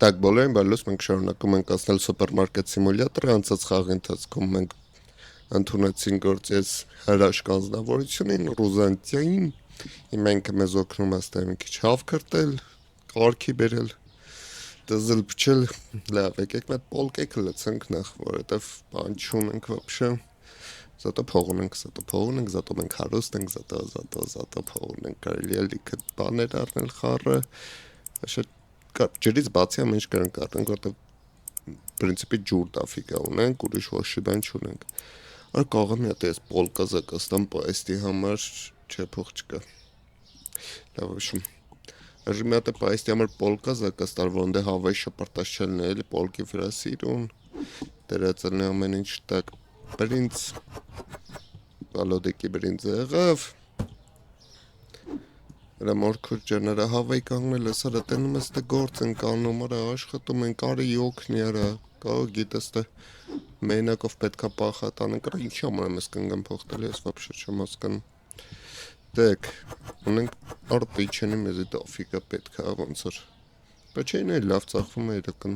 Так, բոլորին բարելուց մենք շարունակում ենք ասնել սուպերմարկետ սիմուլյատորը, անցած խաղի ընթացքում մենք ընդունեցին գործես հրաշք անձնավորությունին, Ռուզանտիային, հիմա ինքը մեզ օգնում է ստեղ մի քիչ հավ քրտել, կարգի բերել, դզել փչել, լավ, եկեք մեկ պոլկեքը լցենք նախ, որովհետև բան չունենք вообще, զատո փող ունենք, զատո մենք հարուստ ենք, զատո փող ունենք, կարելի է լիքը բաներ առնել խառը, շատ ջրից բացի ամեն ինչ կարանք առնենք, որտեղ պրինցիպի ջուր տաֆիկա ունենք, ուրիշ ոչ բան չունենք։ Ար կարող եմ մի հատ այս պոլկազը կստամ պայստի համար, չէ փող չկա։ Լավ ուշում։ Աժի մի հատ պայստի համար պոլկազը կստար, որոնց հավայ շպրտած չելն էլի պոլկի վրա սիրուն, դրածելն ամեն ինչ տակ բրինց, վալոդիկի բրինձը եղավ, Մորքուր ջաները հավայ կանգնել է, սարը տենում ես դե գործ են կանում, արա աշխատում են, կարի օգնի արա, կարող գիտես դե մենակով պետքա պախատանենք, արա ինչի համար եմ ես կնգամ փող տալի, ես վապշը չեմ հասկանում։ Դեք, ունենք արտիչենի մեզի դոֆիկա պետքա ոնց որ, պեչեին էլ լավ ծախվում է իրական,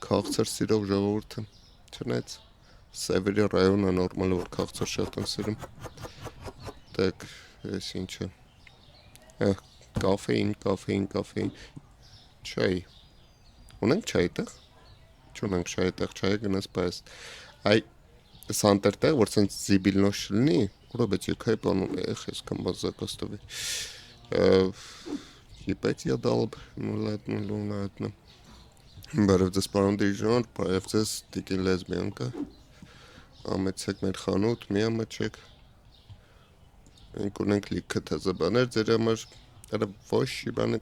քաղցր սիրով ժողովուրդը, չնայց, Սևերի ռայոնը նորմալ որ քաղցր շատ են սիրում, դեք, ես ինչ է, կաֆեին, չայ, ունենք չայ տեղ, չունենք չայ տեղ, չայ գնաս պայս, այ, սանտեր տեղ, որ սենց զիբիլնոշ լնի, Ուրոբեց յոքայ պանուն է, ես կամ բազակոստովի, ебать я долб, ну ладно, բարև ձեզ պարոն դիժոն, բարև ձեզ տիկին լեսբիանկա, ամեցեք մեր խանութ, մի ամաչեք, ենք ունենք լիքը թեզը բաներ, ձեր համար, արա ոչ բանի,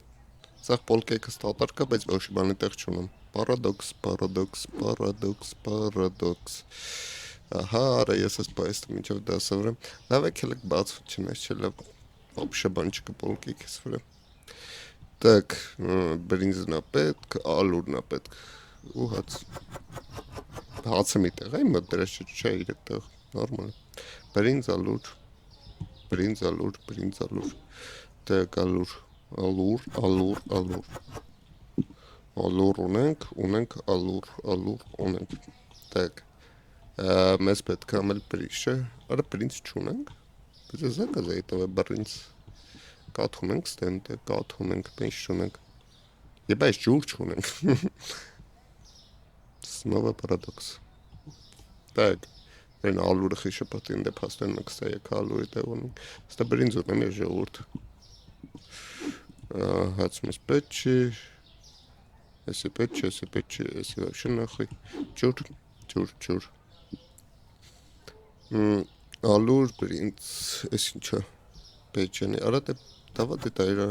սաղ պոլկեքը ստատար կա, բայց ոչ բանի տեղ չունեմ, պարադոքս, ահա, արա ես ես պայստը մինչև դասավորեմ, լավ եք հելեք բացվտ չնես չէ լավ, ոբշե բան չկը պոլկեք ես վրա, так, բրինզնա պետք, ալուրնա պետք, ու հացը մի տեղ, այ մոտ դրես չէ իրեկ տեղ, նորմալ, բրինզ ալուր, так, ալուր ունենք, ալուր ունենք, так, մեզ պետք է ամել բրինց չէ, արա բրինց չունենք, բայց ես ակազ է իտավ է բրինց, կաթում ենք ստենտը, կաթում ենք, պենչ չունենք, եբ այս ջուր չունենք, սնովա պարադոքս, так, Այն ալուրը խիշը պատին դեպ հաստեն մենք ստա եկ ալուրի տեղ ունենք, ստա բրինձ ունեմ ես ժողուրդ, հացում ես պետ չի, եսի պետ չի, եսի վավշը նախի, ջուր, ալուր, բրինձ, ես ինչա, պեչենի, արա դավա դետա իրա,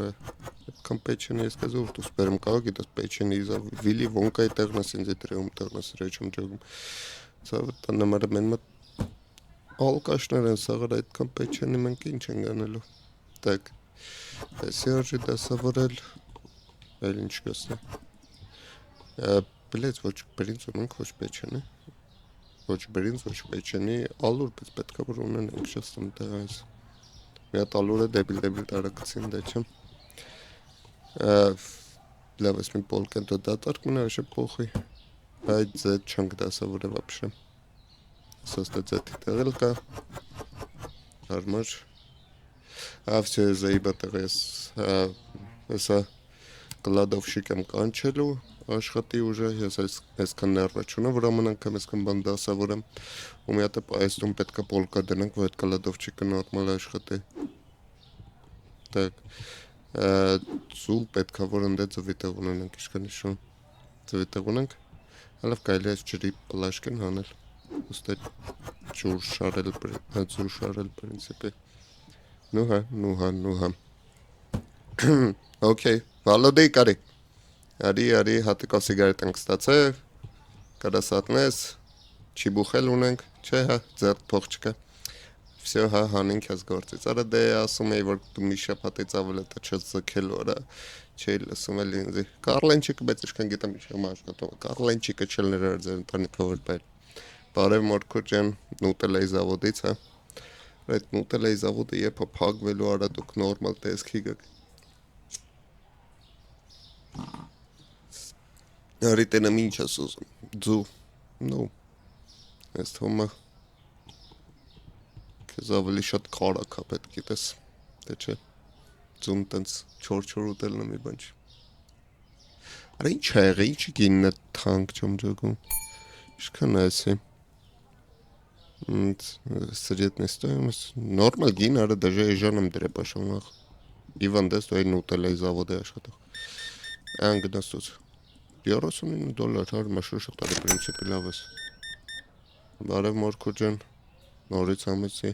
կամ պեչենի ես կեզ ուրդ ուսպերում կաղ գիտես պեչենի իզա, վիլի վոնկայի տեղնաս ինձի տրեում տեղնաս ռեչում ջոգում, ծավը տանամարը մեն մատ, ալկաշներ են սաղար այդքան պեչենի մենք ինչ են գանելու, так, եսի արժի դասավորել, այլ ինչ կասնի, բլեց ոչ բրինձ ունենք, ոչ պեչենի, ոչ բրինձ, ոչ պեչենի, ալուր պես պետքա որ ունեն ենք շաստում տեղ այս, մի հատ ալուրը դեբիլ տարակցին դե չեմ, լավ ես մի պոլկենտո դատարկ մնա վեշը պոխի, այդ ձետ չանք դասավոր է վապշը, սոստը ձետի տեղել կա, հարմար, ավսյո է զայիբա տեղ եսա կլադովշիկ եմ կանչելու, աշխատի ուժը, ես այսքան ներվա չունեմ, որ ամեն անգամ այսքան բան դասավոր եմ, ու մի հատ է պայստում պետքա պոլկա դնենք, որ այդ կլադովչիկը նորմալ աշխատի, так, ծուլ պետքա որ ընդե ծվիտեղ ունենենք, իշկան իշում, ծվիտեղ ունենք, հալավ կայլի այս ջրի պլաշկեն հանել, ուստե ջուր շարել պրինցիպի, նուհա, օքեյ, վալոդեի կարի, արի, հատիկով սիգարետ ենք ստացե, կարասատնես, չի բուխել ունենք, չէ հա, ձերտ փող չկա, վսյո հա, հանինք ես գործից, արա դե ասում էի, որ դու մի շապատից ավել էտա չես զքելու, արա, չէի լսում էլ ինձի, կարլենչիկը, բայց իշկան գիտամ իշխեմ աշխատում, կարլենչիկը չել ներար ձեր ընտանիքը որ բայլ, բարև մորքուր ջան, նուտելայի զավոդից, հա, այդ նուտելայի զավոդը եպա պագվելու արա դուք նորմալ տեսքի գակ, Արիտենը ինչ ես ուզում։ Ձու։ Ну, ես թվում է քեզ ավելի շատ կարակ է պետք գիտես։ Դե չէ։ Ձուն տենց չոր ուտելն մի բան չի։ Արա ինչ է եղել, ինչ գինն է թանկ ճոմջոգում։ Ինչքան է էսի։ Средний стоимость. Նորմալ գին, արա даже էժանում դրե պաշոնախ։ Իվան դες դու այն ուտել է զավոդի աշխատող։ Այն գնացուց։ $39 հար մաշրուշ տալի պրինցիպի լավ ես։ Բարև մորքու ջան, նորից ամեցի։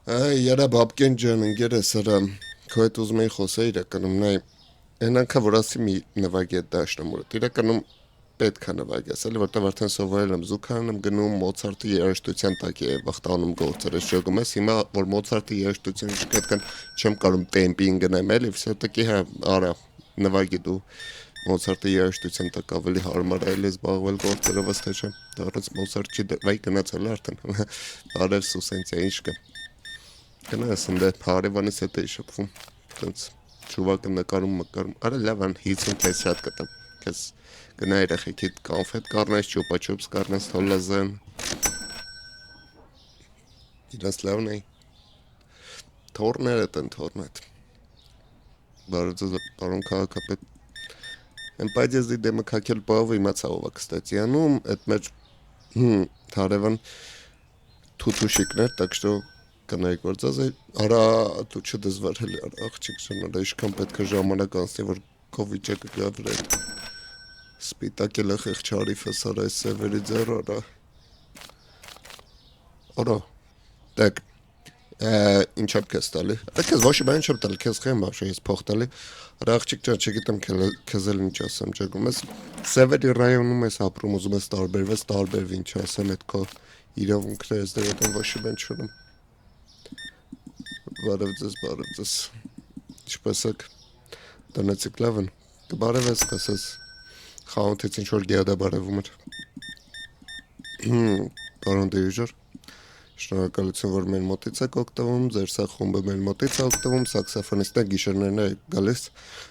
Այ яра բաբկեն ջան, ընկերս արա, քո հետ ուզում էի խոսել իրականում, նայ, այն անգամ որ ասի մի նվագի այդ դաշնամուրը, իրականում պետք է նվագես, էլի որտեղ արդեն սովորել եմ զուգարան եմ գնում Մոցարտի երաժշտության տակ է վախտանում գործերը շողում ես, հիմա որ Մոցարտի երաժշտության շքետքան չեմ կարող տեմպին գնամ էլի, все-таки հա, արա, նվագի դու Մոցարտի երաժշտության տակ ավելի հարմար է էլի զբաղվել գործերով ըստ չէ, դեռից Մոցարտ չի վայ գնացել արդեն, արև Սուսենցիա ինչ կա, գնաս ընդե հարևանից հետ էի շփվում, տենց ճուվակը նկարում, արա լավ ան 50 քեզ շատ կտամ, քեզ գնա երեխեքիդ կոնֆետ կառնես, ճուպա-ճուպս կառնես, թոլազան, իրաց լավն էի, թորները տեն թորնետ, բարոձը պարոն քաղաքապետ, Են պայդեզի դեմը կակել պահով իմացավ ով կստացի անում, այդ մեր հարևան թութուշիկներ, так что կնայք որ ձեզ արա դու չդզվարել արա աղջիկ ջան, արա իշքան պետք է ժամանակ անցնի որ քո վիճակը գա վրա սպիտակելը խեղճարիֆը սարայ սևերի ձեռ արա так ինչա քեզ տալի այդքեզ ոչ բան չեմ տալի քեզ խեմ բաշ ես փող տալի արա աղջիկ ջան չգիտեմ քեզ էլ ինչ ասեմ ջագում ես սևերի ռայոնում ես ապրում ուզում ես տարբերվես տարբերվի ինչ ասեմ այդ քո իրավունքները ես դեռ ոչ բան չունեմ բարև ձեզ ինչպես եք տնեցիք լավ են կբարևես կասես խաղանթից ինչ որ գեադա բարևում էր պարոն դիրիժոր շնորհակալություն որ մեր մոտից եք օգտվում ձեր սա խումբը մեր մոտից է օգտվում սաքսոֆոնիստը գիշերներն է գալիս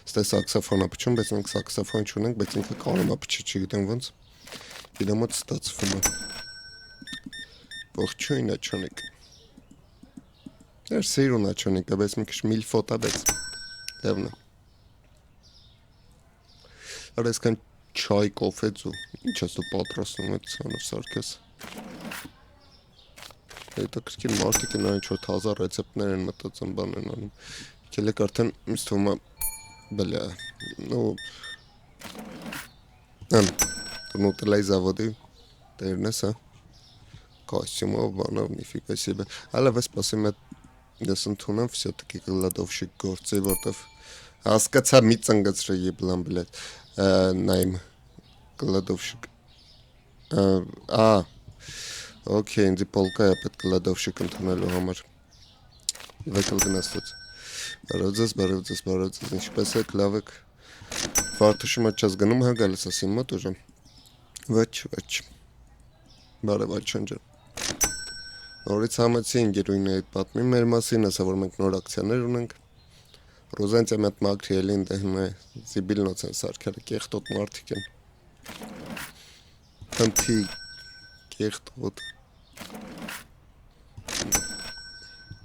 ստե սաքսոֆոնը փչում բայց մենք սաքսոֆոն չունենք բայց ինքը կարող է փչի չգիտեմ ոնց իր մոտ ստացվում է ողջույն աչոնիկ Էր սիրուն աչոնիկ բայց մի քիչ միլֆոտ է բայց լավն է Արա այսքան չայ կոֆե ծու ինչ ես դու պատրաստում ես ցանով սարքես Դա կրկին մարդիկ են այն ինչ-որ թազա ռեցեպտներ են մտածում բան են անում եկել եք արդեն ինձ թվում է բլա ну ну уտելայ заводы դերնես հա կոստյումով բանով նիֆիգա себе հələ սպասեմ ես ընդունեմ все-таки գլադովշիկ գործի որտեվ հասկացա մի ծնգծրի եբլան բլեդ նայմ գլադովշիկ Okay, ինձ պոլկա է պետք լադովշիկ ընդունելու համար Վեկլ գնաստուց Բարև ձեզ, ինչպես եք, լավ եք Վարդուշի մոտ չաս գնում հա գալիս ասիմ մոտ ուժեմ Ոչ Բարև Ալչան ջան Նորից համեցի ինգերույնը այդ պատմի մեր մասին ասա որ մենք նոր ակցիաներ ունենք Ռոզանտիա մետ մակրի էլին դեհն է զիբիլնոց են սարքերը կեղտոտ մարդիկ են Հնթի կեղտոտ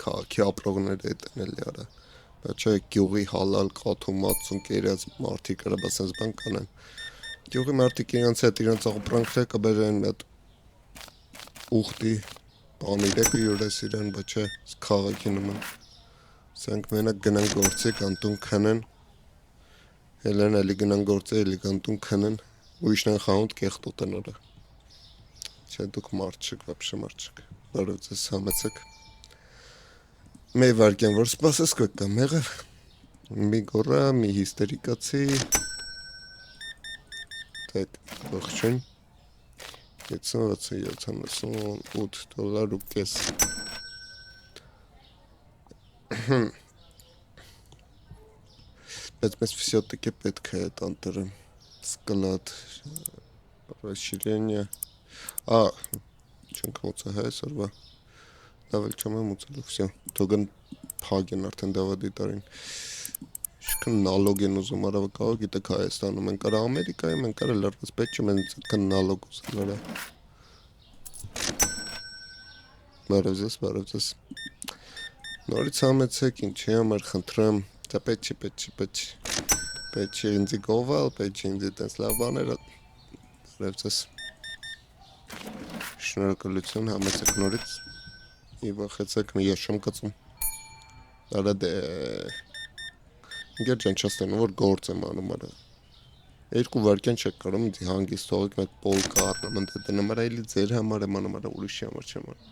Քաղաքի ապրողները էտն էլի արա Բայց չէ գյուղի հալալ կաթում ածուն կերած մարդիկ արա բասենց բան կանեն Գյուղի մարդիկ իրանց հետ իրանց ապրանքները կբերեն մետ ուխտի պանիրեկը յուրես իրան բայց չէ քաղաքի նման Սենք մենակ գնան գործի կանտուն քնեն Հելեն էլի գնան գործի էլի կանտուն քնեն ու իշնան խանութ կեղտոտ են արա Չէ դուք մարդ չեք վապշե մարդ չեք Բարև ձեզ համեցեք Մի վարկյան որ սպասես կկա մեղև Մի գորա, մի հիստերիկացի Տեք ողջույն 7678 դոլար ու կես Բայց մեզ все-таки պետք է այդ անտերը Սկլատ Расширение Չենք մոցա հայ սորվա Լավ էլ չեմ եմ ուծելու, վсё, թոգն փագ են արդեն դավադի տարին Շքն նալոգ են ուզում արավ կարող գիտեք Հայաստանում ենք արա Ամերիկայում ենք արա լրված պետք չէ մենք այդքան նալոգ ուզել արա բարևձեզ նորից համեցեք ինչի համար խնդրեմ դա պետք չի ինձի գովել պետք չի ինձի տենց լավ բաներ բարևձեզ շնորհակալություն համեցեք նորից Եվ վախեցեք մի ես չեմ կծում արա դե Գեր ջան չստանում որ գործ եմ անում արա Երկու վարկյան չեք կարում ինձ հանգիստ թողեք մեկ պոլ կառնեմ ընդ դնեմ արա էլի ձեր համար եմ անում արա ուրիշի համար չեմ անում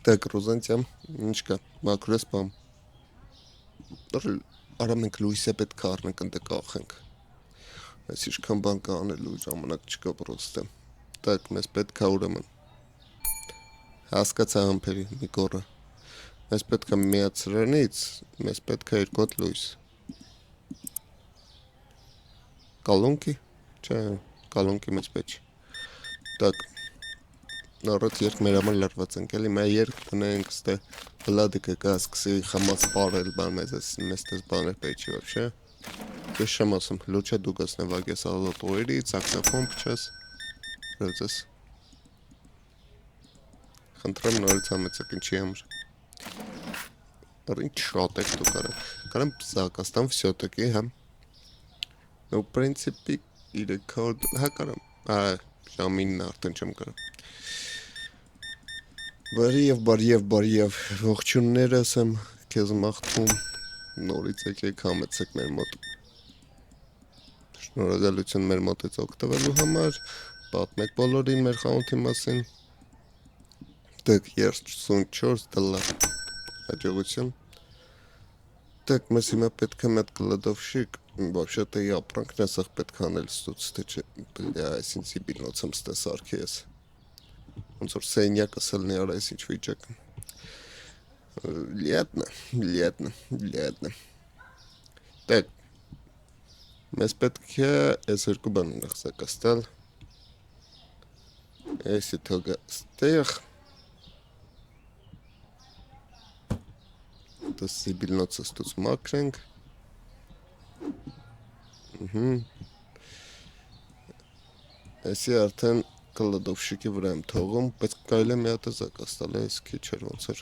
Так, Ռոզանցիամ, ինչ կա, մակրոս բամ Արա մենք լույսը պետք է առնենք ընդ կախենք Այս ինչքան բան կա անելու ժամանակ չկա պրոստը Так, մեզ պետք է ուրեմն Հասկացա համբերի մի կորը Մեզ պետք է միացրանից, մեզ պետք է երկու հատ լույս Կալոնքի, չէ, կալոնքի մեզ պետք Так, Նորոց երկ մեր համար լրված ենք, էլի մա երկ տնենք ստե Վլադիկը կա սկսի խամած պարել բան մեզ տես բաներ պետք չի вообще Ես չեմ ասում, լուչա դու գասնե վագես ալոտ օրերի, սաքսոֆոն փչես Ռևձես Խնդրեմ նորից համեցեք ինչի համար Ինչ շատ եք դու կարեմ զակաստան վսյոտակի համ Ну, в принципе, իր կոդ, հա կարամ, ժամինն արդեն չեմ կարամ Բարիև, ողջուններս եմ քեզ մաղթում, նորից եկեք համեցեք մեր մոտ Շնորհակալություն մեր մոտից օգտվելու համար, պատմեք բոլորին մեր խանութի մասին Так, 34 դոլար հաջողություն Так, մեզ հիմա պետք է մետ կլադովշիկ, вообще-то и ապրանքն ասախ պետք է անել ստուց, թե չէ, այս ինձ իբիլնոց եմ ստե սարքի ես Ոնց որ սենյակս ելնի արա այս ինչ վիճակ Լիատնա Так, մեզ պետք է այս երկու բան նախ զակաստալ Էսի թողը ստեղ Դս իբիլնոցը ստուց մակրենք Էսի արդեն կլադովշիկի վրա եմ թողում, բայց կայլ է մի հատ է զակաստալ է, այս քիչ էր ոնց էր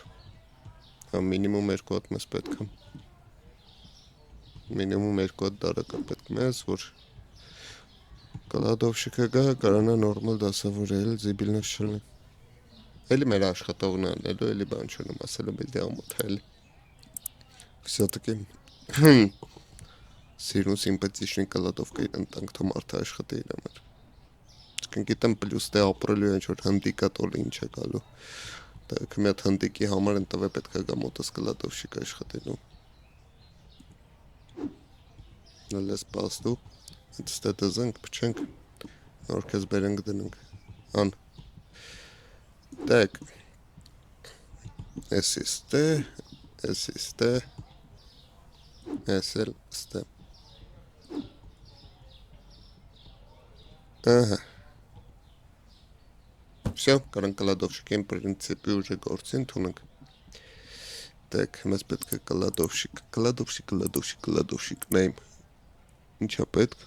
Մինիմում երկու հատ մեզ պետք է Մինիմում երկու հատ դարակա պետք մեզ, որ կլադովշիկը գա, կարանա նորմալ դասավորել, զիբիլնոց չլնի Էլի մեր աշխատողն անելու, էլի բան չունեմ ասել եմ էլի ամոթ էլի Всё-таки Սիրուն սիմպաթիչնի կլադովկա իրան տանք թո մարդը աշխատի իր համար Գիտեմ պլյուս դե ապրելու ինչ որ հնդիկատոլը ինչ է գալու Так, մի հատ հնդիկի համար են տվե պետք է գա մոտս կլադովշիկ աշխատելու Նալես պաստու Այդ ստե դզենք, պչենք Նոր կեզ բերենք դնենք Ան Так Էսի ստե Էսել ստե Ահա Всё, կարան կլադովշիկի են պրինցիպի ուժը գործին թունենք Так, մեզ պետք է կլադովշիկ նայմ Ինչա պետք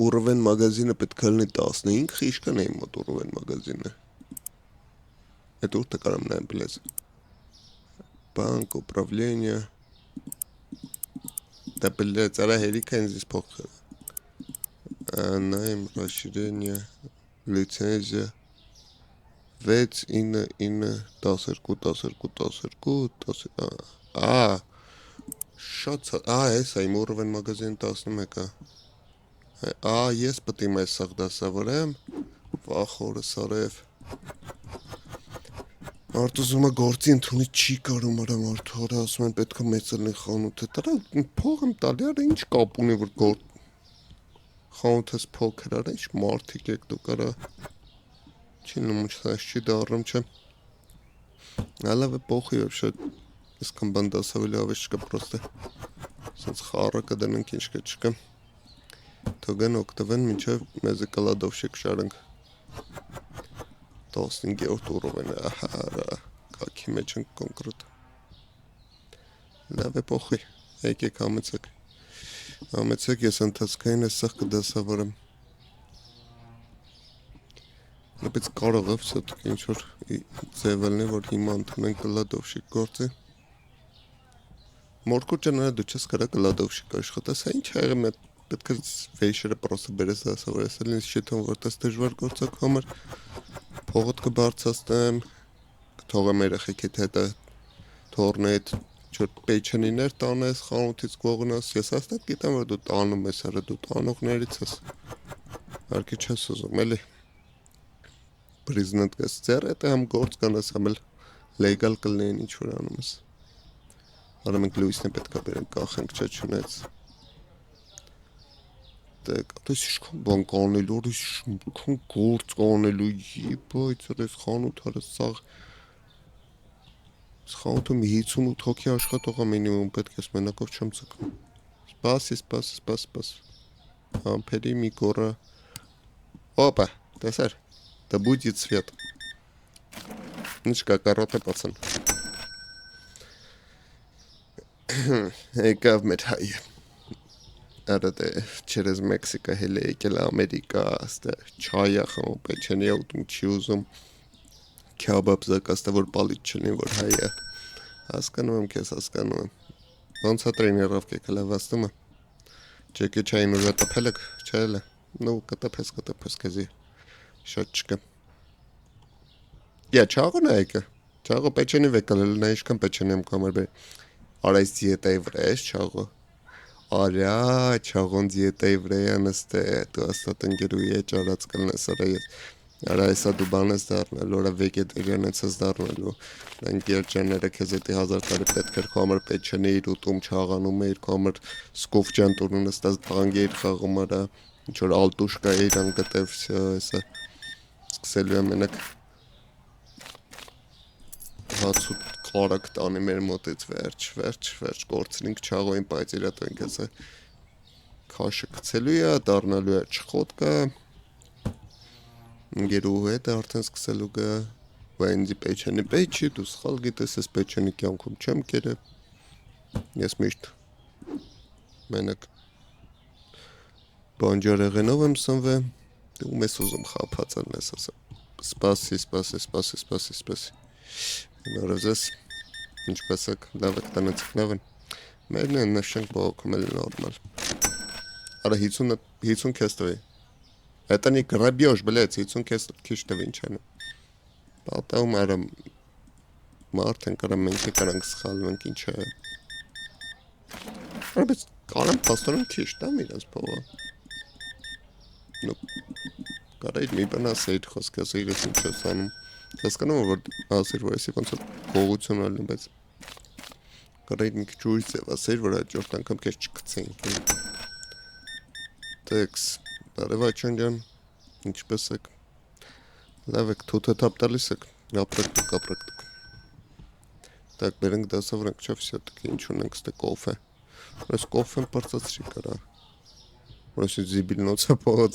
Ուրվեն մագազինը պետք է լինի 15 խիշկա նայմ մոտ ուրվեն մագազինը Այդ ուրտը կարամ նայմ բլեզ Банк, управление Да, блядь, արա հերիք են զիս փոխ Նայմ, расширение Лицензия 6, 9, 12, 12 Շատ այս է իմ ուրվեն մագազին 11 ես պետք իմ այս սաղ դասավորեմ Վախ օրս արև Մարդու զումա գործի ընդունի չի կարում արա մարդու արա ասում են պետք է մեծելնի խանութը Տարա փող եմ տալի արա ինչ կապ ունի որ խանութս փոքր արա ինչ մարդիկ եք դուք արա Չի նմուչնաս չի դարում չէ Ալավ է պոխի вообще Իսկան բան դասավելի ավեշ չկա պրոստը Սենց խառը կդնենք ինչ կա չկա Թոգեն օգտվեն մինչև մեզի կլադովշիկ շարենք 15-րդ ուրով են ահարա Կաքի մեջ ենք կոնկրետ լավ է փոխի, եկեք համեցեք, ես ընթացքային ես սաղ կդասավորեմ, բայց կարող է վսոտք ինչ-որ ձևելնի, որ հիմա ընդունենք կլադովշիկ գործի, մորկուրջը նրա դու չես կարա կլադովշիկ աշխատես, ինչ հայղը մետ պետք է վեյշերը պրոսը բերես դասավորես, էլ ինձ շետում որտես դժվար գործակ համար, փողոտ կբարձաստեմ, կթողեմ երեխեքիդ հետը թորնի հետ չոր պեյչենիներ տանես, խանութից կողնաս, ես հաստատ գիտեմ, որ դու տանում ես, հրը դու տանողներից ես, արկի չես ուզում, էլի, բրիզնդ կես ձեր հետ է համ գործ կանես, համ էլ լեգալ կլնեին ինչ որ անում ես, արա մենք լույսն է պետք է բերենք կախենք չա չունեց, դես իշքան բան կանելու, իշքան գործ կանելու, բայց ես խանութ հարս սաղ խանութում 58 հոգի աշխատողը մինիմում պետք ես մենակով չեմ ծկում, սպաս, ամպերի մի կորը, опа, տեսար, да будет свет, ինչ կա կարոտ է պացան, եկավ մեր հայը, Արա դե չերեզ Մեքսիկա հել է եկել Ամերիկա, չայա խմում, պեչենի ուտում չի ուզում, քյաբաբ զակաստը որ պալիտ չլին, որ հայը, հասկանում եմ քեզ, ոնց է տրեներով կեկ հլավաստումը, չեկի չային ուժա տպել եք, չայել է, նու կտպես կեզի, շատ չկը, չաղուն է եկը, չաղու պեչենի վեկալ էլ նա իշքան պեչենի եմ կամար բեր, արա այս դիետայի վրա ես չաղու, Արա, չաղոն դիետայի վրա է նստե, դու աստատ ընգերուի է ճարած կլնես, արա եսա դու բան ես դարնելու, արա վեգետարյան ես դարնելու, ընգեր ճաները քեզ էտի 1000 տարի պետք էր քո համար պեչենի իր ուտում չաղանում էր, քո համար սկովջան տուրնու նստած բանգ էր խաղում, արա, ինչ որ ալտուշկա էր անգտև, վսյա, եսա, սկսելու է մենակ հացուտ կարակ տանի մեր մոտից վերջ, կորցրինք չաղոյին պայծիրատոյնք եսը քաշը կցելու է, դարնալու է չխոտկա, ընգերու հետ է արդեն սկսելու գա, վայնձի պեչենի պեչի, դու սխալ գիտես, ես պեչենի կյանքում չեմ կերը, ես միշտ մենակ բանջարեղենով եմ սնվե, դու մեզ ուզում խապացան ես ասա, սպասի, նորով ձեզ, ինչպես եք, լավ եք տնեցիք լավ են, մերն են նշենք բողոքում էլ նորմալ, արա 50 կես տվի, это не грабеж, блядь, 50 կես քիչ տվի ինչ են, բատաղում արա մարդ են կարա մենք եկանանք սխալվենք ինչ է, արա բայց կարամ պաստորում քիչ տամ իրաց բողը, կարայր մի բան ասեիր խոսք ասեիր ես ինչ ես անում, հասկանում եմ, որ ասիր, որ եսի ոնց որ գողություն ալին, բայց կարայր մի քիչ ուրիշ ձև ասեիր, որ հաջորդ անգամ քեզ չկցեին, տեքս, բարևաչան ջան, ինչպես եք, լավ եք, թութը թապ տալիս եք, ապրեք դուք, так, բերենք դասավորենք, չավ սյատք, ինչ ունենք ստե կոֆե, որ ես կոֆեն պարծացրի կարա, որ ես զիբիլնոցա պողոց,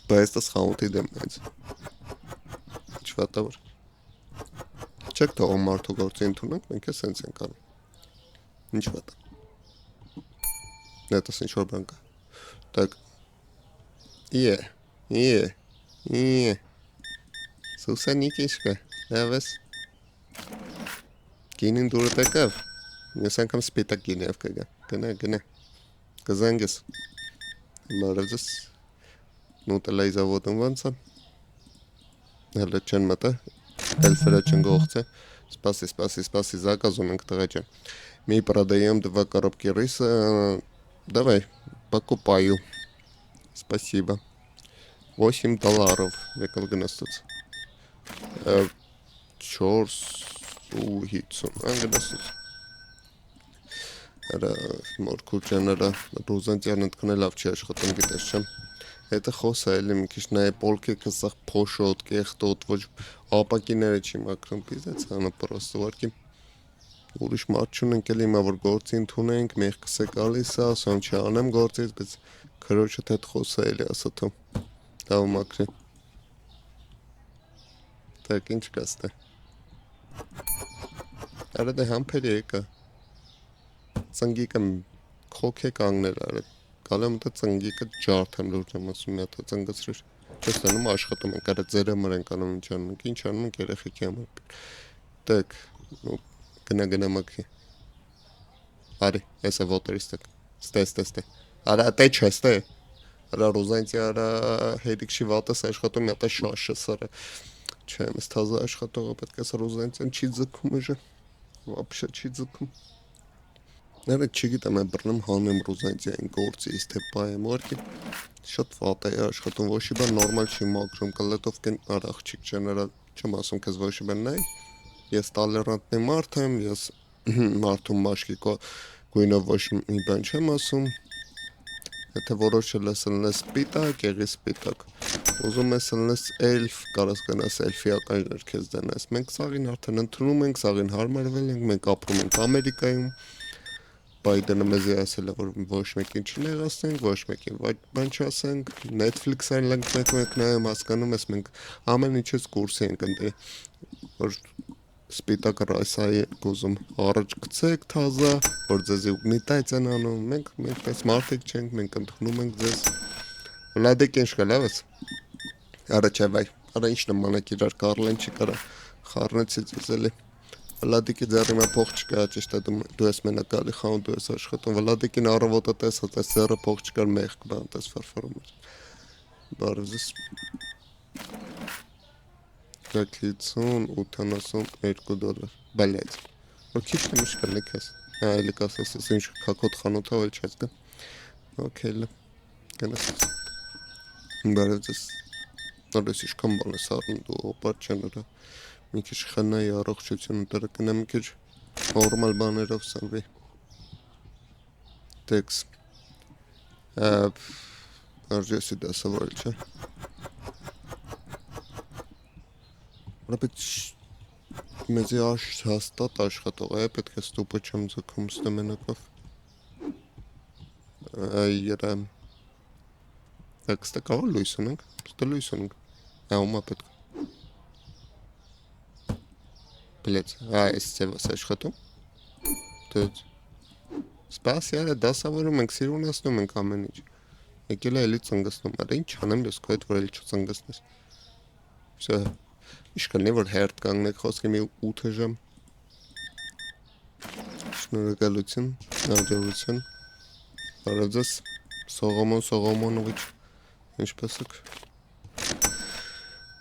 բայց տաս խանութի դեմ նայց, չվատավոր, չեք թողում մարդու գործի ընդունենք, մենք է սենց ենք անում, ինչ վատա, նետս ինչ որ բան կա, так, Սուսանիկ ինչ կա, լավ ես, գինին դուրդ եկավ, ես անգամ սպիտակ գինիով կգա, գնա, կզանգես, բարև ձեզ, նուտելայի զավոտն ոնց է, հələ չեն մտա, էլֆերը չեն գողցե, спаси, заказ ունենք տղա ջան, մի продаем 2 коробки риса, давай, покупаю, спасибо, $8, եկալ գնաստուց, 4.50, անգնաստուց, արա մորքուր ճան արա, ռուզանտյան ընդքնել լավ չի աշխատում գիտես չեմ, Это խոսա էլի մի քիչ նայ պոլկեքը սաղ փոշոտ, կեղտոտ, ոչ ապակիները չի մաքրում, պիզեց անա պրոստը վարկի ուրիշ մարդ չունենք էլի հիմա որ գործի ընդունենք, մեղքս է գալիս է, ասում չանեմ գործից, բայց քրոջդ հետ խոսա էլի ասա թո լավ մաքրի Так ինչ կա ստե Արա դե համբերի եկա։ Ծնգիկը քոք է կանգնել արա։ Գալեմ դա ծնգիկը ջարդեմ լուրջ եմ ասում մի հատ ծնգացրիր։ Չես տանում աշխատում ենք, արա ձերը մր ենք անում ինչ անում ենք, ինչ անում ենք երեխեքի համար։ Տեք, գնա մակի։ Արի, էսա ոտերից տեք։ Ստե։ Արա տե չես տե։ Արա Ռոզանտի արա հերիքշի վատս աշխատում մի հատ շաշը սարը։ Չեմ, ես թազա աշխատողը պետք է Ռոզանտյան չի ձգում ուժը։ Вообще չի ձգում։ Ները չգիտեմ, եմ բռնում հանեմ Ռոզանտիային գործից, թե պայեմ, ուղղակի շատ վատ է աշխատում, ոչ մի բան նորմալ չի մաքրում, կլետով կեն արախչիկ չէ, նրա չեմ ասում քեզ ոչ մի բան նայ, ես տոլերանտնի մարդ եմ, ես մարդում մաշկի գույնով ոչ մի բան չեմ ասում, եթե որոշել ես լնես սպիտակ, եղի սպիտակ, ուզում ես լնես էլֆ, կարաս գնաս էլֆիականներ քեզ դնես, մենք սաղին արդեն ընդունում ենք, սաղին հարմարվել ենք, մենք ապրում ենք Ամերիկայում, Բայդենը մեզի ասել է, որ ոչ մեկին չնեղացնենք, ոչ մեկին բան չասենք, Netflix-ը մեկ նայեմ, հասկանում ես, մենք ամեն ինչից կուրսի ենք ընդ որ սպիտակ ռայսայի գոզում առաջ գցեք թազա, որ ձեզ ուգնիտայցեն անում, մենք պես մարդիկ չենք, մենք ընդունում ենք ձեզ։ Վլադիկ ինչ կա լավ ես։ Արա չէ վայ, արա ինչ նմանակ իրար Կարլեն չի կարա խառնեցի ձեզ էլի։ Վլադիկի ձեռի մա փող չկա, ճիշտ է դու ես մենակ գալի խաղում, դու ես աշխատում։ Վլադիկին առավոտը տեսած այս ձեռը փող չկար մեղք բան տես ֆարֆորում էր։ Բարզես 50-82 դոլար։ Բալետ։ Որ քիչ նմուշ կլեք ես։ Այլի կասես ես ինչ կակոտ խանութով էլ չես գա։ Okay, լը։ Գնաս։ Բարզես։ Նորից իշքան բան ես առնում դու օպար չնորա։ Մի քիչ խնայի առողջությունը դրա կնեմ մի քիչ նորմալ բաներով սնվի։ Տեքս։ Արժեսի դասավորել չէ։ Բայց մեզի հաստատ աշխատող է, պետք է ստուպը չեմ ձգում ստեմենակով։ Այրամ։ Ակստա կարող լույս ունենք, ստը լույս ունենք։ Ահումա պետք։ Բլեծ, այս ձևս աշխատում։ Դուց։ Սպասիալը դասավորում ենք, սիրունացնում ենք ամեն ինչ։ Եկել է էլի ծնգսնում, արա ինչ անեմ ես քո հետ որ էլի չծնգսնես։ Всё Իշքանի որ հերթ կանգնեք խոսքի մի 8 ժամ։ Շնորհակալություն, հաջողություն։ Բարև Սողոմոնովիչ, ինչպես եք։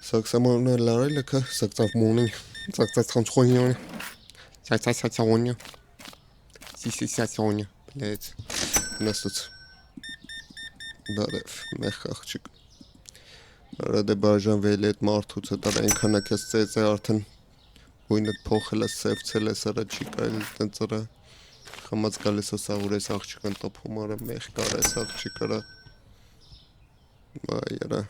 Սաքսամոնը լարել եք, սաքսամոնը, սաքսամոնը, սաքսամոնը, սիսիսացոնը, բլեծ, նստուց։ Բարև, մեխ աղջիկ։ Արա դե բաժանվել է այդ մարդուց հետ, արա այնքան է քեզ ծեծ է արդեն գույնդ փոխել է, սևցել է, սարա չի կարել տենց արա խմած գալիս է սաղուր ես աղջիկան տոփում արա, մեխ կար ես աղջիկ արա, վայ արա,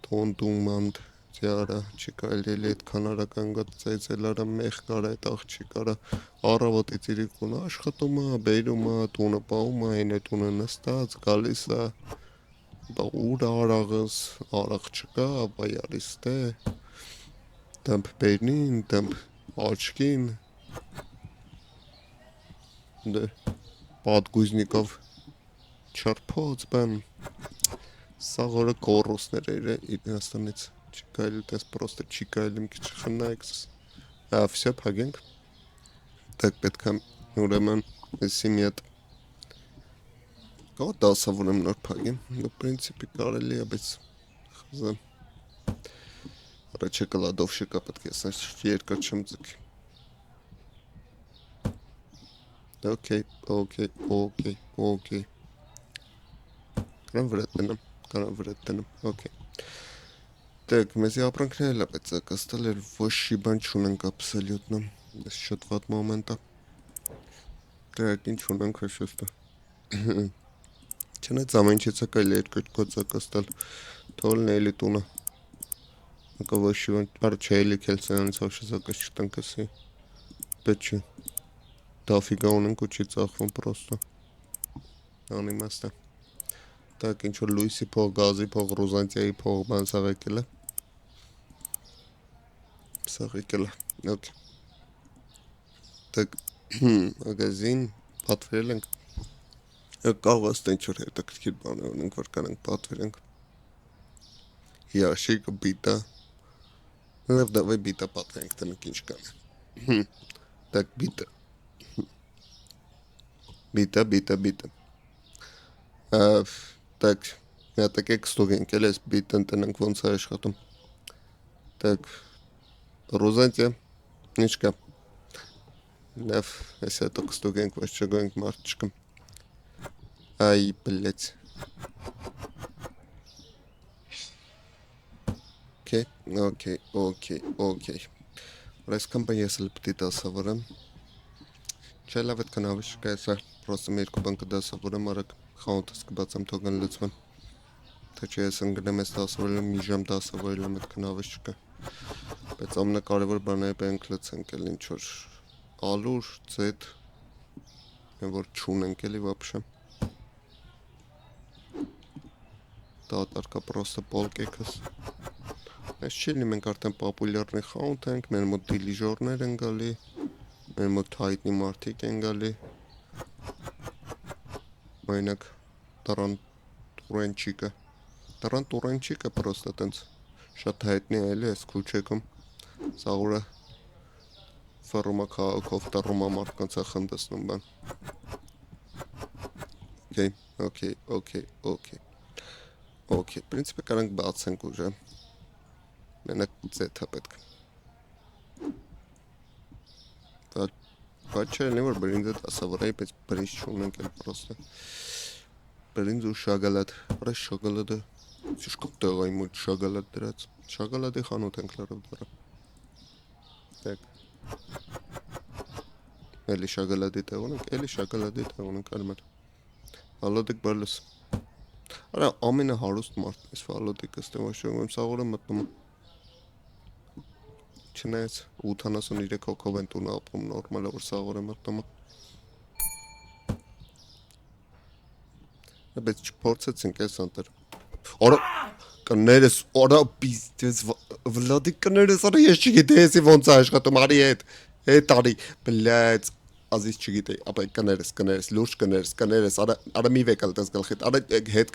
տոնդումանդ, ձյարա, չի կարել էլի այդքան արական գատ ծեծել արա, մեխ կար այդ աղջիկ արա, առավոտից իրիկ ունը աշխատում է, բերում է, տունը պահում է, այն է տունը նստած, գալիս է, դա ուր արաղս, արաղ չկա, վայ արիս թե, դեմպ բերնին, դեմպ աչկին, դե պատգույզնիկով չարպոց բան, սաղ որը կորոսներ էր իրնաստանից, չի կայլի տես պրոստը չի կայլի մի քիչ խնայքս, վսյա պագենք, տակ պետք է ուրեմն եսի մի հատ Կա դասավորեմ նոր պագեմ, նո պրինցիպի կարելի է, բայց խզա առաջը կլադով շկա պետք է սնչ երկար չեմ ձգի Okay. Կարան վրետ տնեմ, okay. Տեք, մեզի ապրանքներել է, բայց կստալ էր ոչ շի բան չունենք ապսալյոտնամ, ես շատ վատ մոմենտ է, տեք, ինչ ունենք հաշոստը, չնայց ամենչից ակայլ երկրտ կոծա կստալ, թոլն էլի տունը, ակա ոչ շի բան, արա չէ էլի կելցենանից հաշոս ակաս չտանք ասի, պետ չի, դավիգա ունենք ու չի ծախվում պրոստը, անիմաստ է. Так, ինչ որ լույսի փող, գազի փող, Ռոզանտիայի փող, բան սաղ եկել է։ Okay. Так, магазин պատվիրել ենք։ Կարող է ստեն չոր հետաքրքիր բաներ ունենք, որ կանենք պատվիրենք։ Ящик, бита. Ну, давай бита պատվիրենք, տնենք ինչ կան։ Так, бита. Бита. Так, я так як ստուգենք, էլ էս բիտն տնենք ոնց է աշխատում։ Так, ռոզանտիա, ինչ կա։ Նավ, ես հետո կստուգենք, ոչ չգոյենք մարդ չկամ։ Այ, բլեց։ Okay. Այսքան բան ես էլ պիտի դասավորեմ։ Չէ, լավ այդքան ավիշ կա, եսա պրոստը մի երկու բան կդասավորեմ, արագ խանութս կբացեմ, թողան լծվեն։ Թե չէ ես ընգնեմ ես դասավորել եմ, մի ժամ դասավորել եմ, այդքան ավիշ չկա։ Բայց ամենակարևոր բանը է բենք լծենք էլ ինչ-որ ալուր, ձետ, որ չունենք էլի վապշը։ Դատարկա պրոստը պոլկեքս։ Այս չիլի մենք արդեն պապուլյարնի խանութ ենք, մեր մոտ դիլիժորներ են գալի, մեր մոտ հայտնի մարդիկ են գալի, մայնակ տարան տուրենչիկը պրոստը տենց շատ հայտնի է էլի ես կուչեքում, սաղուրը վռումա քաղաքով տռումա մարդկանց է խնդսնում բան։ Okay, պրինցիպը կարանք բացենք ուժը, մենակ ձեթա պետք։ Բայց չէ լինի, որ բրինձը դասավորայի, բայց բրինձ չունենք էլ պրոստը։ Բրինձ ու շագալատ, պրես շագալատը, ճիշկոտ տեղայի մոտ շագալատ դրած, շագալատի խանութ ենք լարով դրա։ Դեք։ Էլի շագալատի տեղ ունենք, արմար։ Վալոդիկ բալս։ Արա ամենը հարուստ մարդն ես վալոդիկը ստեմ ոչում, սաղորը մտնում։ Չնայած 83 հոգով են տուն ապրում նորմալ է որ սաղորը մտնում։ Բայց չփորձեցինք այս անտեր։ Արա կներես, արա պիստես վլադիկ կներես, արա ես չգիտեի եսի ոնց է աշխատում, արի հետ արի, բլյաց, ազիս չգիտեի, ապա կներես, լուրջ կներես, արա մի վեկալ տես գլխիտ, արա հետ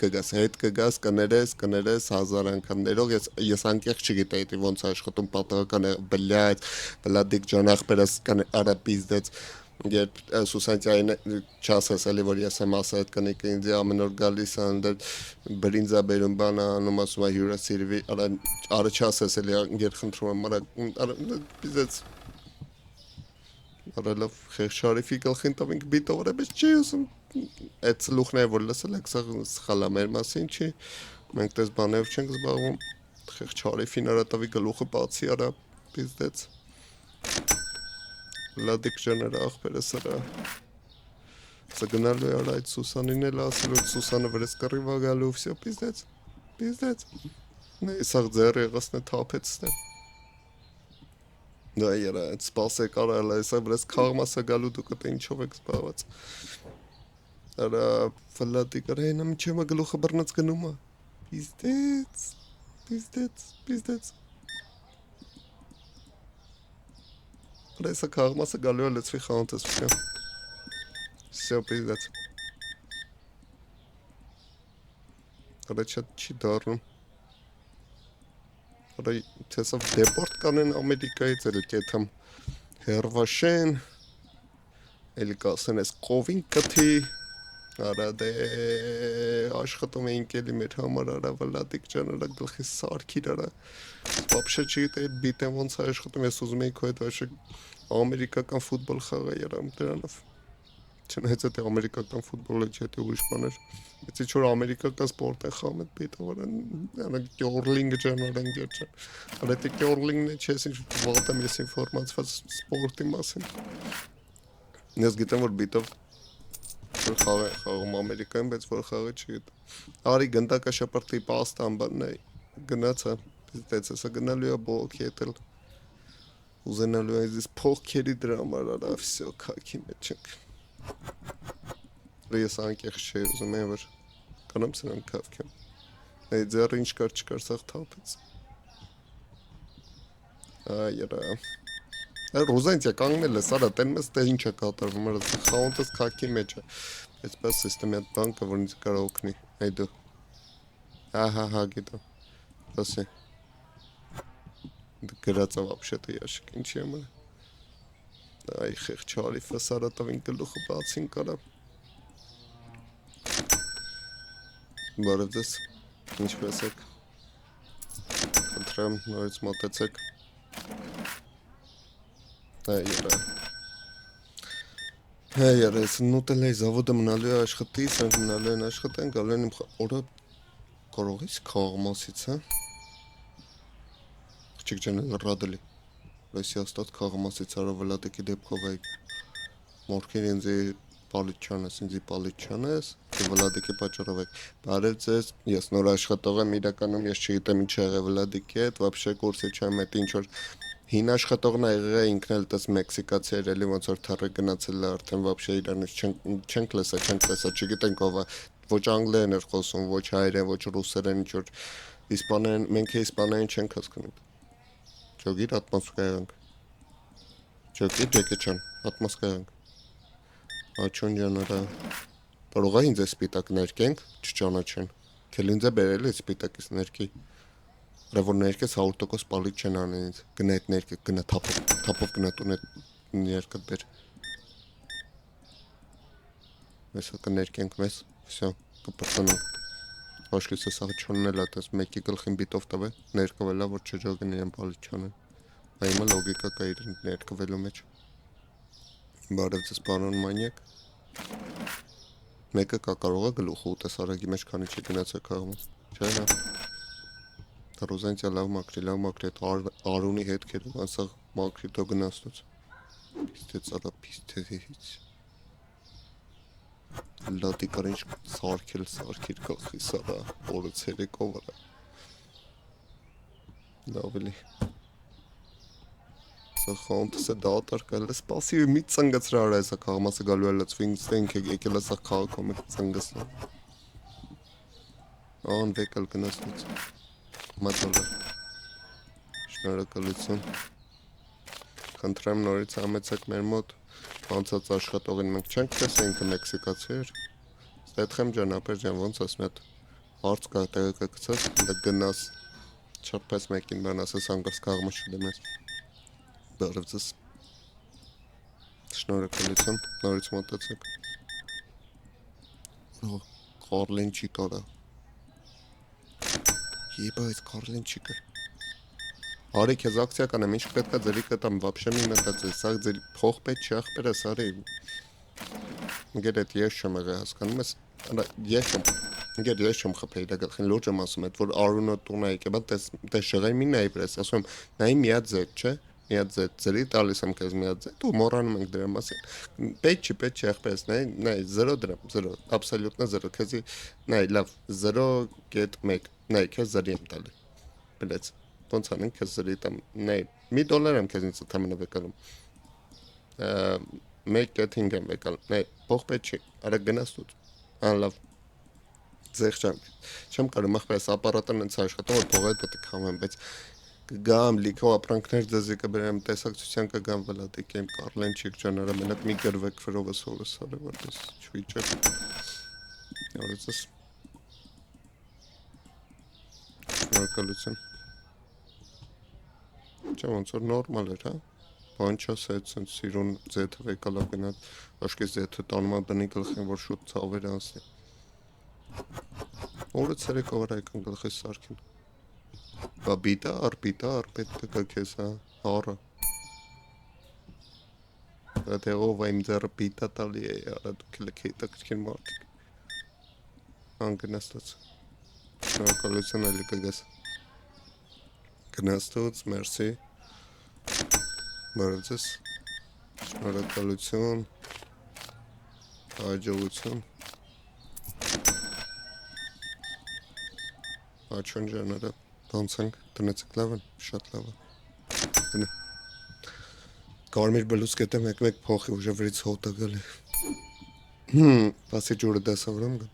կգաս, կներես, հազար անգամ ներող, ես անկեղ չգիտեի, դի ոնց է աշխատում պատղական է, բլյաց, վլադիկ ջան ախպերս, արա պիստեց, երբ Սուսանտյային չասես էլի, որ ես եմ ասա այդ կնիկը ինձ ամեն օր գալիս է անդր բրինձա բերում բան անում ասում է հյուրասիրվի, արա չասես էլի, երբ խնդրում եմ, արա պիզեց, արա լավ խեղճարիվի գլխին տավինք բիտով, բայց չի ասում, այդ սլուխն է, որ լսել եք, սխալա մեր մասին չի, մենք տես բանով չենք զբաղվում, խեղճարիվին արա տավի գլուխը բացի արա պիզդեց, լադիկ ժաները աղպերս արա, սա գնալու է արա այդ Սուսանին էլ ասել, որ Սուսանը վրես կռիվ ագալու, վսյո պիզդեց, իսաղ ձեր եղասն է թապեցն է, դա երա, այդ սպասեք արա, իսա վրես կաղմաս է գալու, դուք ըտ ինչով եք զբաղված, արա վլադիկ արա ենա միջեմա գլուխը բրնած գնում է, պիզդեց, արա իսա կաղմասը գալու է լծվի խանութս վսյո, վսյո պիզդեց, արա չատ չի դարնում, արա թեսավ դեպորտ կանեն ամերիկայից էլ կեթամ հերվաշեն, էլի կասեն ես կովին կթի, արա դե աշխատում էինք էլի մեր համար արա վլադիկ ճան արա գլխի սարքիր արա, վապշը չգիտե այդ բիտեն ոնց է աշխատում, ես ուզում էի քո հետ վաշը ամերիկական ֆուտբոլ խաղա երամ դրանով, չնայած այդ ամերիկական ֆուտբոլը չէ թե ուրիշ բաներ, բայց ինչ որ ամերիկական սպորտ է խաղում այդ բիտով արա կյորլինգ ջան արան գեր ջան, արա թե կյորլինգն է չես ինչ վատեմ ես ինվորմացված սպորտի մասին, ես գիտեմ որ բիտով որ խաղում ամերիկայում, բայց որ խաղը չգիտեմ, արի գնդակաշապրտի պաստան բանն է, գնացա, պիզդեց հեսա գնալու է բողոքի հետել, ուզենալու է այս փողքերի դրա համար արա վսյո կաքի մեջ ենք, ես անկեղ չէ ուզում եմ որ կանամ սրան կավքեմ, այդ ձեռը ինչ կար չկար սաղ թապեց, այ երա, Ռուզենցիա կանգնել է, Սարա, տենմես դե ինչ է կատարվում, խաղոնտես քաքի մեջ է։ Այսպես սիստեմի այդ բանկը, որ ինձ կարող օգնի։ Այ դու։ Հա, գիտեմ։ Լսի։ Գրածա вообще-то ящик, ինչի համար։ Այ խեղճ Արիֆը Սարատովին գլուխը բացին կարա։ Բարև ձեզ։ Ինչպես եք։ Խնդրեմ, նորից մոտեցեք։ Երա, ես նուտել էի զավոդը մնալու է աշխատի, սրանք մնալու են աշխատեն, գալու են իմ օրը կարող ես քաղամասից, հա։ Խչիկ ջան էլ ռադելի, լեսի աստատ քաղամասից արա վլադեկի դեպքով էի, մորքեր ինձի պալիտ չանես, ինձի պալիտ չանես, վլադեկի պաճարով եք, բարև ձեզ, ես նոր աշխատող եմ իրականում, ես չգիտեմ ինչ եղե վլադեկի հետ, վապշե կուրսի չեմ էտ ինչ-որ հին աշխատողն է եղել է ինքն էլ տես մեքսիկացի էր էլի ոնց որ թառը գնացել է արդեն вообще իրանից չենք լսա, չգիտենք ով է, ոչ անգլերեն էր խոսում, ոչ հայերեն, ոչ ռուսերեն, ինչ որ իսպաներեն, մենք է իսպաներեն չենք հասկանում։ Ջոգիր ատմոսֆերանք։ Ջոգիր ջեկեչան, ատմոսֆերանք։ Աչոն ջանարա։ Կարող է ինձ է սպիտակ ներկենք, չճանաչեն։ Քելինձը բերել է սպիտակից ներքի։ Որ ներկես 100% պալիտ չեն անում ինձ, գնա այդ ներքը, գնա թապով գնա տուն այդ ներքը բեր։ Մեսա կներկենք մեզ, վսյա, կպրծանանք, աշկիսը սաղ չոնն էլ ատես, մեկի գլխին բիտով տվե, ներկվելա, որ չջոգն իրեն պալիտ չանեն, այմա լոգիկա կա իր ներկվելու մեջ, բարև ձեզ պարոն մանյակ, մեկը կա կարող է գլուխը ուտես արագի մեջ քանի չի գնացը կաղմաց, չէ նա Ռուզենցիա լավ մակրի, այդ արունի հետքերը, անսաղ մակրի դո գնաստուց, պիստեց արա պիստեից, լատի կար ինչ սարքիր կախի սարա, օրը ցերեկով արա, լավ էլի, սա խանտս է դատար կալ է, սպասի մի ծնգծրա արա էսա կաղմասը գալու է լծվի, ինձ տենք եկել է սա կաղաքում է ծնգծնա, ան վեկալ գնաստուց, մատալը, շնորհակալություն, խնդրեմ նորից համեցեք մեր մոտ, անցած աշխատողին մենք չենք տեսա, ինքը մեքսիկացի էր, ստետխեմ ջան, ապեր ջան, ոնց ասմ էտ, հարց կա տեղը կգցես, դա գնաս, չրպես մեկին բան ասես անգարս կաղմը շուդեմ ես, բարև ձեզ, շնորհակալություն, նորից մոտեցեք, Կարլին չի կարա, Եբա այս Կարլին չի կար, Արի քեզ ակցիա կանեմ, ինչ պետք է ձերի կտամ, вообще մի մտածել, սա ձերի փող պետք չի ախպեր ես արի, գեր էդ ես չեմ եղել հասկանում ես, ես չեմ խփել իրա գլխին, լուրջ եմ ասում, այդ որ Արունը տուն է եկել, տես շղայի մի նայի վրես, ասում եմ, նայի միած ձետ, չէ, միած ձետ, ձերի տալիս եմ քեզ միած ձետ, ու մորանում ենք դրա մասին, պետք չի ախպեր ես, նայի, 0 դրամ, 0, absolutно 0, քեզի, նայի, լավ, 0.1, նայի, քեզ զրի եմ տալի, բլեց, ոնց անենք քեզ զրի տամ, նայի, $1 եմ քեզ ինձ թամենը վեկալում, 1.5 եմ վեկալում, նայի, փող պետք չի, արա գնաս տուտ, լավ, ձեղ չեմ կարում ախպերս ապարատն ընց աշխատող, որ փողը պետք խամեմ, բայց կգամ, լիքով ապրանքներ ձեզի կբերեմ, տեսակցության կգամ վլադիկ եմ, Կարլեն չիք ջան, արա մենակ մի գրվեք վրովս հովս արը, որ դես չվիճակ, նորեցս, շնորհակալություն, չէ ոնց որ նորմալ էր, հա, բան չաս այդ սենց սիրուն ձեթը վեկալա գնատ, աշկես ձեթը տանում ա բնի գլխին, որ շուտ ծավեր անսի, օրը ցերեկով արա եկան գլխի սարքին, բա բիտար պետք կա քեզ, հա, հարը, դեղով այմ ձերը բիտա տալի է, արա դուք էլ եք հետաքրքիր մարդիկ, անգնաստոց, շնորհակալություն էլի կգաս, գնաստոց, մերսի, բարև ձեզ, շնորհակալություն, հաջողություն, աչոն ջաները, ոնց ենք, տնեցեք լավ են, շատ լավ է, տնե, կարմիր բլուս կետեմ մեկ փոխի ուժը վրից հոտը գալի, պասի ջուրը դասավորում գան,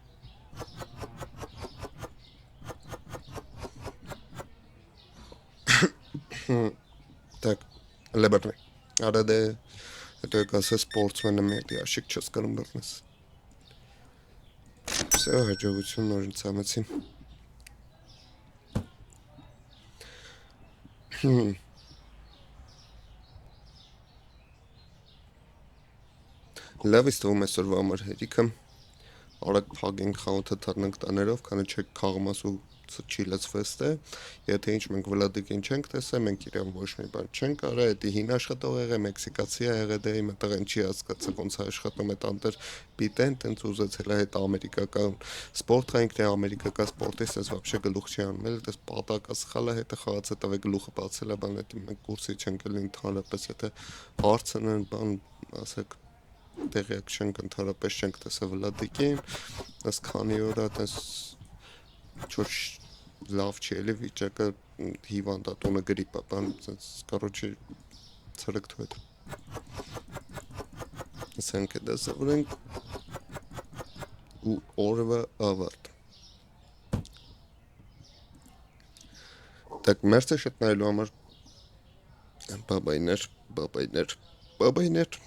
Так, լեբրնի, Արա դե հետո եկասես սպորտսմենը մերդի աշիկ չես կրում բռնես։ Всё, հաջողություն նորից ամեցին։ Լավ իսկ թվում այսօրվա համար հերիքը։ Արագ փագենք խանութը թռնենք տաներով, քանի չեք քաղմաս ու չի լծվեստ է։ Եթե ինչ մենք Վլադիկին չենք տեսել, մենք իրան ոչ մի բան չենք արել, դա հին աշխատող եղե, մեքսիկացի ա եղե, դե իմը տղեն չի հասկացա ոնց է աշխատում է տանտեր պիտեն, տենց ուզեցել է հետ ամերիկական սպորտ խային, թե ամերիկական սպորտիստ էս вообще գլուխ չի անում, էլ դες պատակա սխալը հետը խաղաց է տվե գլուխը բացել է, բան դա մենք կուրսի չենք գել ընդհանրապես, եթե հարցն են բան ասեք տեղյակ չենք ընդհանրապես չենք տեսել Վլադիկին, այս քանի օր է տես չոր լավ չի էլի վիճակը հիվանդ է, տունը գրիպ է, բան կարոչի ցրկթու հետ։ Ասենք է դա սովորենք ու օրվա ավարտ։ Так, մերսը շտնայելու համար բաբայներ։